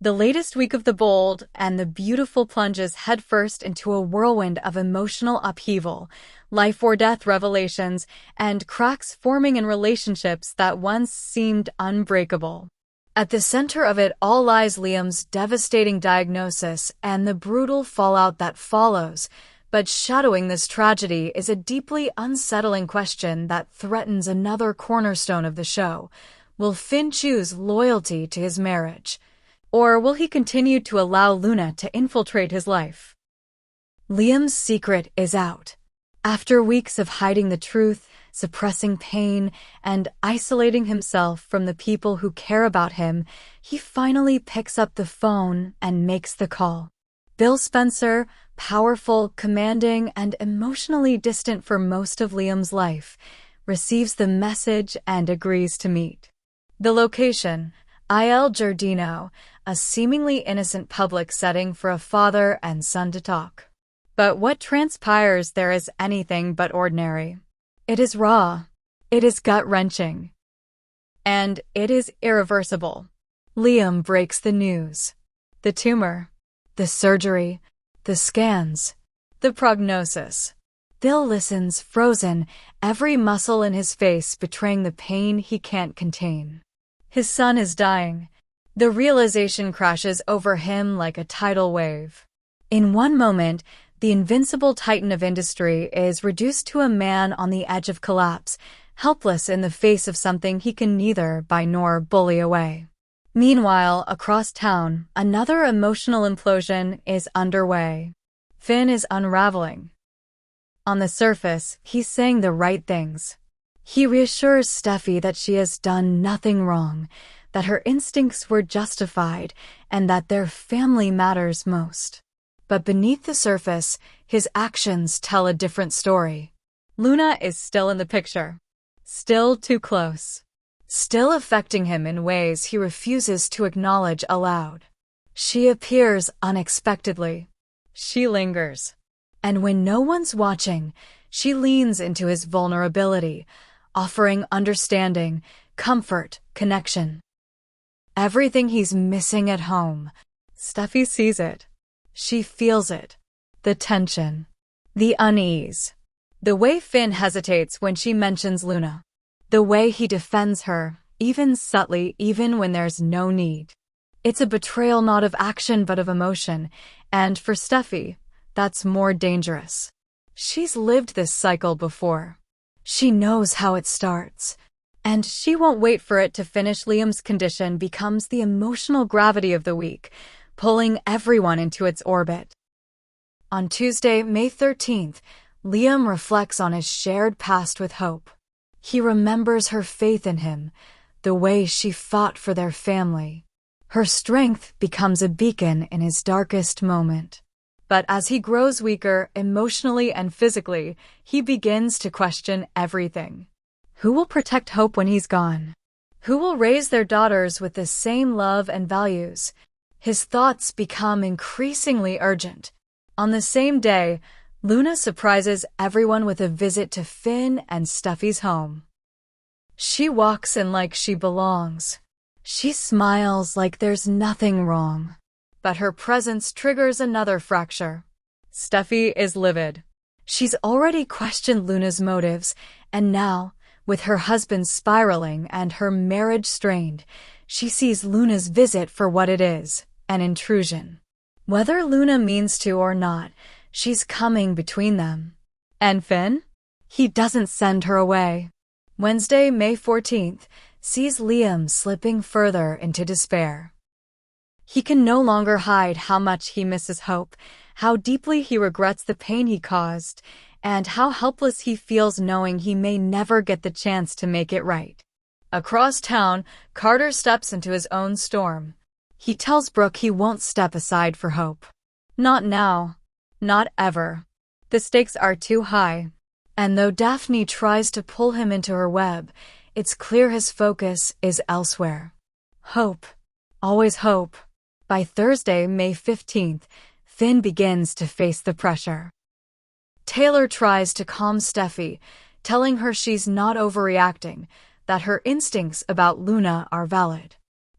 The latest week of the bold and the beautiful plunges headfirst into a whirlwind of emotional upheaval, life or death revelations, and cracks forming in relationships that once seemed unbreakable. At the center of it all lies Liam's devastating diagnosis and the brutal fallout that follows, but shadowing this tragedy is a deeply unsettling question that threatens another cornerstone of the show. Will Finn choose loyalty to his marriage? Or will he continue to allow Luna to infiltrate his life? Liam's secret is out. After weeks of hiding the truth, suppressing pain, and isolating himself from the people who care about him, he finally picks up the phone and makes the call. Bill Spencer, powerful, commanding, and emotionally distant for most of Liam's life, receives the message and agrees to meet. The location: Il Giardino, a seemingly innocent public setting for a father and son to talk. But what transpires there is anything but ordinary. It is raw, it is gut-wrenching, and it is irreversible. Liam breaks the news. The tumor, the surgery, the scans, the prognosis. Bill listens, frozen, every muscle in his face betraying the pain he can't contain. His son is dying. The realization crashes over him like a tidal wave. In one moment, the invincible titan of industry is reduced to a man on the edge of collapse, helpless in the face of something he can neither buy nor bully away. Meanwhile, across town, another emotional implosion is underway. Finn is unraveling. On the surface, he's saying the right things. He reassures Steffi that she has done nothing wrong, that her instincts were justified, and that their family matters most. But beneath the surface, his actions tell a different story. Luna is still in the picture. Still too close. Still affecting him in ways he refuses to acknowledge aloud. She appears unexpectedly. She lingers. And when no one's watching, she leans into his vulnerability, offering understanding, comfort, connection. Everything he's missing at home. Steffi sees it. She feels it. The tension. The unease. The way Finn hesitates when she mentions Luna. The way he defends her, even subtly, even when there's no need. It's a betrayal not of action but of emotion, and for Steffi, that's more dangerous. She's lived this cycle before. She knows how it starts. And she won't wait for it to finish. Liam's condition becomes the emotional gravity of the week, pulling everyone into its orbit. On Tuesday, May 13th, Liam reflects on his shared past with Hope. He remembers her faith in him, the way she fought for their family. Her strength becomes a beacon in his darkest moment. But as he grows weaker emotionally and physically, he begins to question everything. Who will protect Hope when he's gone? Who will raise their daughters with the same love and values? His thoughts become increasingly urgent. On the same day, Luna surprises everyone with a visit to Finn and Steffi's home. She walks in like she belongs. She smiles like there's nothing wrong. But her presence triggers another fracture. Steffi is livid. She's already questioned Luna's motives, and now, with her husband spiraling and her marriage strained, she sees Luna's visit for what it is, an intrusion. Whether Luna means to or not, she's coming between them. And Finn? He doesn't send her away. Wednesday, May 14th, sees Liam slipping further into despair. He can no longer hide how much he misses Hope, how deeply he regrets the pain he caused, and how helpless he feels knowing he may never get the chance to make it right. Across town, Carter steps into his own storm. He tells Brooke he won't step aside for Hope. Not now. Not ever. The stakes are too high. And though Daphne tries to pull him into her web, it's clear his focus is elsewhere. Hope. Always hope. By Thursday, May 15th, Finn begins to face the pressure. Taylor tries to calm Steffi, telling her she's not overreacting, that her instincts about Luna are valid.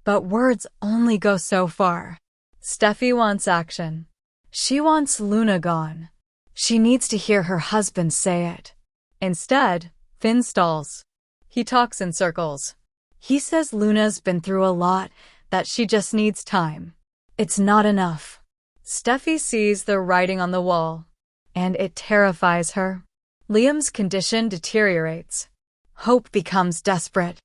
But words only go so far. Steffi wants action. She wants Luna gone. She needs to hear her husband say it. Instead, Finn stalls. He talks in circles. He says Luna's been through a lot, that she just needs time. It's not enough. Steffi sees the writing on the wall, and it terrifies her. Liam's condition deteriorates. Hope becomes desperate.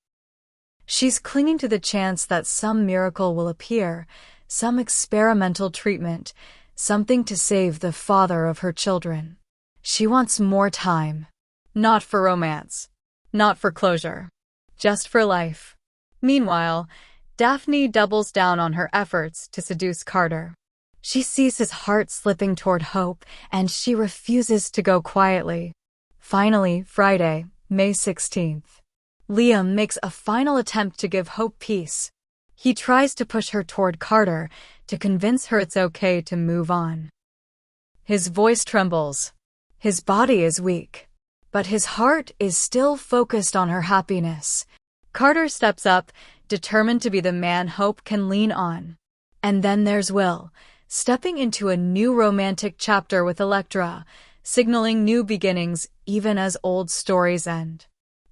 She's clinging to the chance that some miracle will appear, some experimental treatment, something to save the father of her children. She wants more time. Not for romance. Not for closure. Just for life. Meanwhile, Daphne doubles down on her efforts to seduce Carter. She sees his heart slipping toward hope, and she refuses to go quietly. Finally, Friday, May 16th. Liam makes a final attempt to give Hope peace. He tries to push her toward Carter, to convince her it's okay to move on. His voice trembles. His body is weak. But his heart is still focused on her happiness. Carter steps up, determined to be the man Hope can lean on. And then there's Will, stepping into a new romantic chapter with Elektra, signaling new beginnings even as old stories end.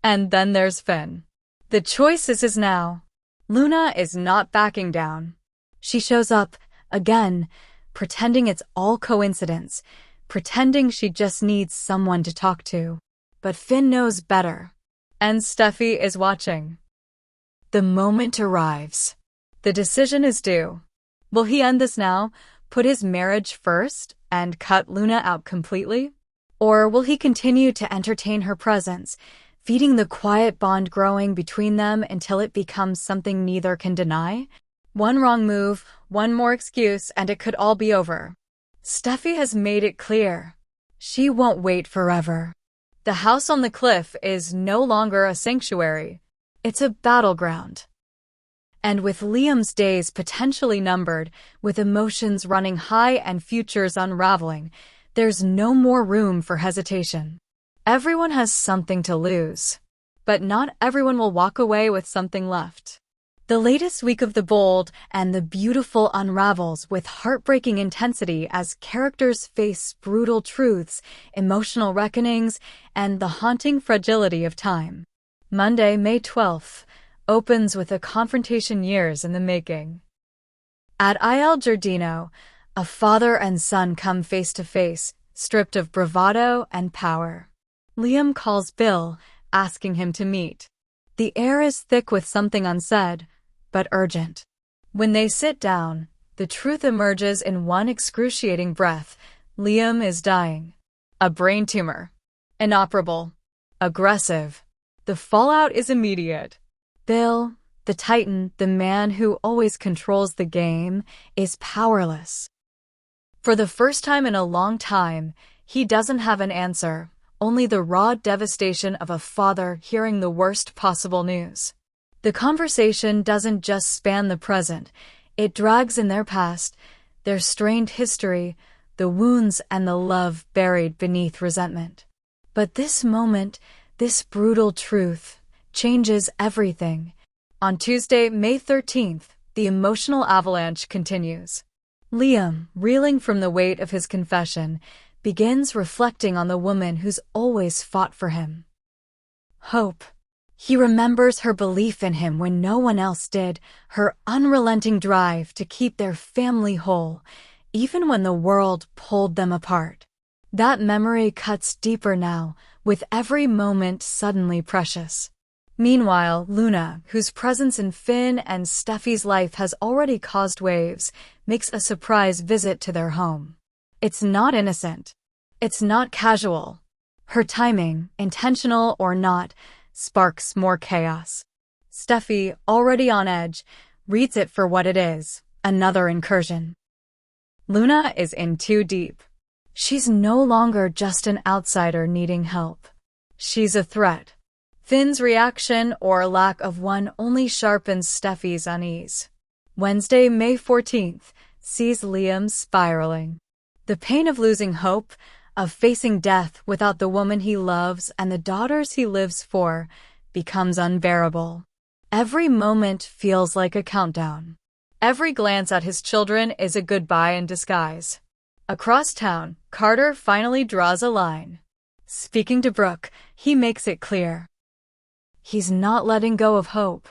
And then there's Finn. The choice is his now. Luna is not backing down. She shows up, again, pretending it's all coincidence, pretending she just needs someone to talk to. But Finn knows better. And Steffi is watching. The moment arrives. The decision is due. Will he end this now, put his marriage first, and cut Luna out completely? Or will he continue to entertain her presence, feeding the quiet bond growing between them until it becomes something neither can deny? One wrong move, one more excuse, and it could all be over. Steffi has made it clear. She won't wait forever. The house on the cliff is no longer a sanctuary. It's a battleground. And with Liam's days potentially numbered, with emotions running high and futures unraveling, there's no more room for hesitation. Everyone has something to lose. But not everyone will walk away with something left. The latest week of The Bold and the Beautiful unravels with heartbreaking intensity as characters face brutal truths, emotional reckonings, and the haunting fragility of time. Monday, May 12th, opens with a confrontation years in the making. At Il Giardino, a father and son come face to face, stripped of bravado and power. Liam calls Bill, asking him to meet. The air is thick with something unsaid, but urgent. When they sit down, the truth emerges in one excruciating breath. Liam is dying. A brain tumor. Inoperable. Aggressive. The fallout is immediate. Bill, the Titan, the man who always controls the game, is powerless. For the first time in a long time, he doesn't have an answer, only the raw devastation of a father hearing the worst possible news. The conversation doesn't just span the present, it drags in their past, their strained history, the wounds and the love buried beneath resentment. But this moment, this brutal truth, changes everything. On Tuesday, May 13th, the emotional avalanche continues. Liam, reeling from the weight of his confession, begins reflecting on the woman who's always fought for him. Hope. He remembers her belief in him when no one else did, her unrelenting drive to keep their family whole, even when the world pulled them apart. That memory cuts deeper now, with every moment suddenly precious. Meanwhile, Luna, whose presence in Finn and Steffi's life has already caused waves, makes a surprise visit to their home. It's not innocent. It's not casual. Her timing, intentional or not, sparks more chaos. Steffi, already on edge, reads it for what it is, another incursion. Luna is in too deep. She's no longer just an outsider needing help. She's a threat. Finn's reaction or lack of one only sharpens Steffi's unease. Wednesday, May 14th, sees Liam spiraling. The pain of losing hope, of facing death without the woman he loves and the daughters he lives for, becomes unbearable. Every moment feels like a countdown. Every glance at his children is a goodbye in disguise. Across town, Carter finally draws a line. Speaking to Brooke, he makes it clear. He's not letting go of hope.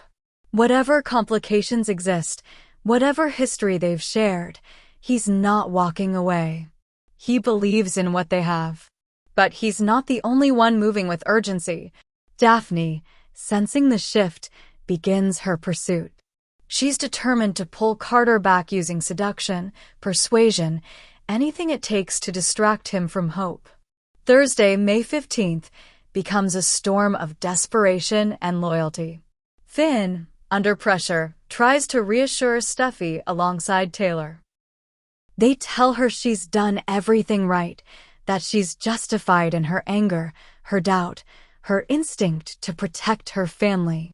Whatever complications exist, whatever history they've shared, he's not walking away. He believes in what they have. But he's not the only one moving with urgency. Daphne, sensing the shift, begins her pursuit. She's determined to pull Carter back using seduction, persuasion, anything it takes to distract him from hope. Thursday, May 15th, becomes a storm of desperation and loyalty. Finn, under pressure, tries to reassure Steffi alongside Taylor. They tell her she's done everything right, that she's justified in her anger, her doubt, her instinct to protect her family.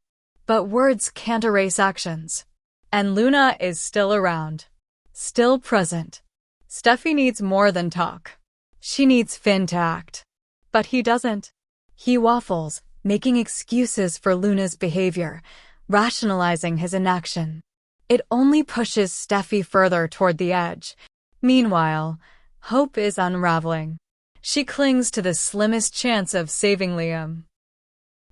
But words can't erase actions. And Luna is still around, still present. Steffi needs more than talk. She needs Finn to act. But he doesn't. He waffles, making excuses for Luna's behavior, rationalizing his inaction. It only pushes Steffi further toward the edge. Meanwhile, hope is unraveling. She clings to the slimmest chance of saving Liam.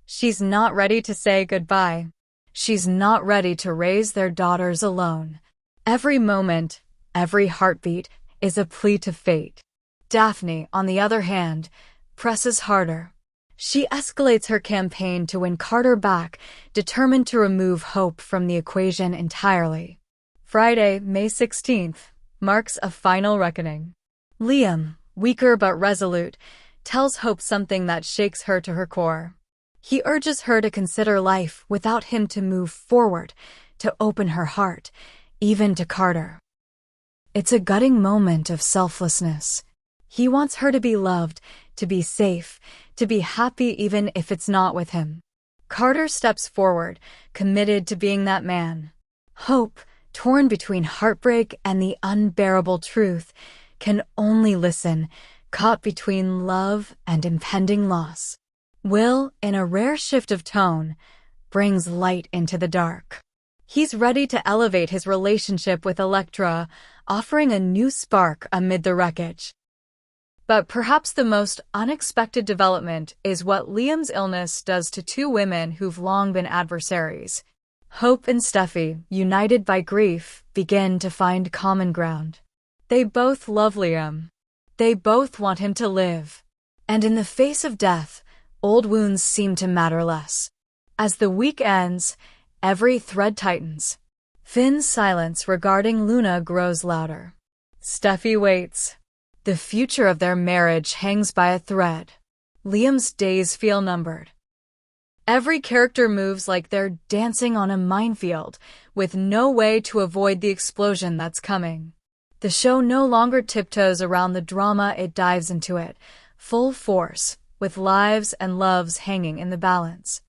She's not ready to say goodbye. She's not ready to raise their daughters alone. Every moment, every heartbeat is a plea to fate. Daphne, on the other hand, presses harder. She escalates her campaign to win Carter back, determined to remove hope from the equation entirely. Friday, May 16th, marks a final reckoning. Liam, weaker but resolute, tells Hope something that shakes her to her core. He urges her to consider life without him, to move forward, to open her heart, even to Carter. It's a gutting moment of selflessness. He wants her to be loved, to be safe, to be happy even if it's not with him. Carter steps forward, committed to being that man. Hope, torn between heartbreak and the unbearable truth, can only listen, caught between love and impending loss. Will, in a rare shift of tone, brings light into the dark. He's ready to elevate his relationship with Elektra, offering a new spark amid the wreckage. But perhaps the most unexpected development is what Liam's illness does to two women who've long been adversaries. Hope and Steffi, united by grief, begin to find common ground. They both love Liam. They both want him to live. And in the face of death, old wounds seem to matter less. As the week ends, every thread tightens. Finn's silence regarding Luna grows louder. Steffi waits. The future of their marriage hangs by a thread. Liam's days feel numbered. Every character moves like they're dancing on a minefield, with no way to avoid the explosion that's coming. The show no longer tiptoes around the drama, it dives into it, full force, with lives and loves hanging in the balance.